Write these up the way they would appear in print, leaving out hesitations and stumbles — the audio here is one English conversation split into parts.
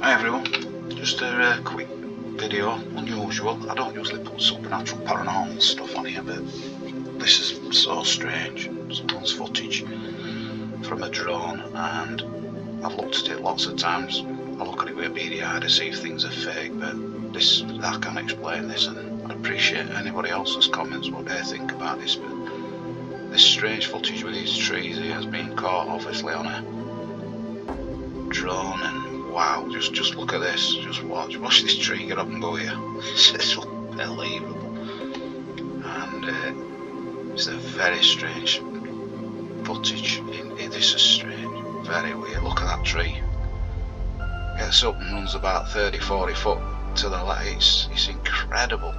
Hi everyone, just a quick video, unusual. I don't usually put supernatural paranormal stuff on here, but this is so strange. Someone's footage from a drone, and I've looked at it lots of times. I look at it with a beady eye to see if things are fake, but I can't explain this, and I'd appreciate anybody else's comments what they think about this. But this strange footage with these trees here has been caught obviously on a drone, and wow, just look at this, just watch this tree get up and go here. It's unbelievable, and it's a very strange footage. This is strange, very weird. Look at that tree, gets up and runs about 30-40 foot to the left. It's incredible.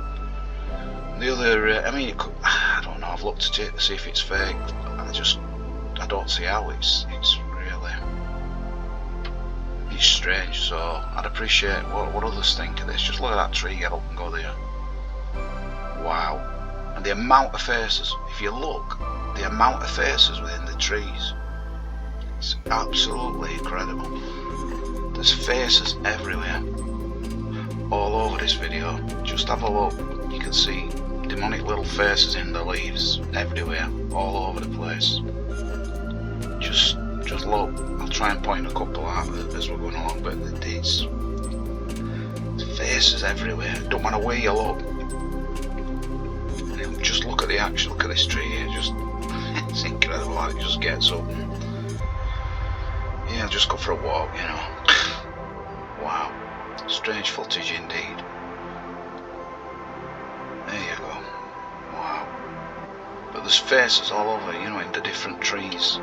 The other, I don't know, I've looked at it to see if it's fake. I don't see how. It's strange, so I'd appreciate what others think of this. Just look at that tree get up and go there. Wow. And the amount of faces, if you look, the amount of faces within the trees, it's absolutely incredible. There's faces everywhere, all over this video. Just have a look, you can see demonic little faces in the leaves everywhere, all over the place. Just look. I'll try and point a couple out as we're going along, but there's faces everywhere. Don't matter where you look. And just look at the action. Look at this tree here. It's incredible how it just gets up. And, yeah, just go for a walk, you know. Wow, strange footage indeed. There you go. Wow. But there's faces all over, you know, in the different trees.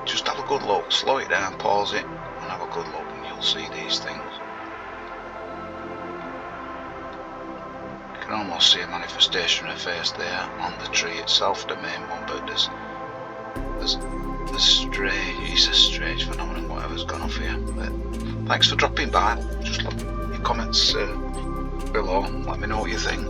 Just have a good look, slow it down, pause it, and have a good look, and you'll see these things. You can almost see a manifestation of a face there on the tree itself, the main one, but there's it's a strange phenomenon, whatever's gone off here. But thanks for dropping by. Just look your comments below, let me know what you think.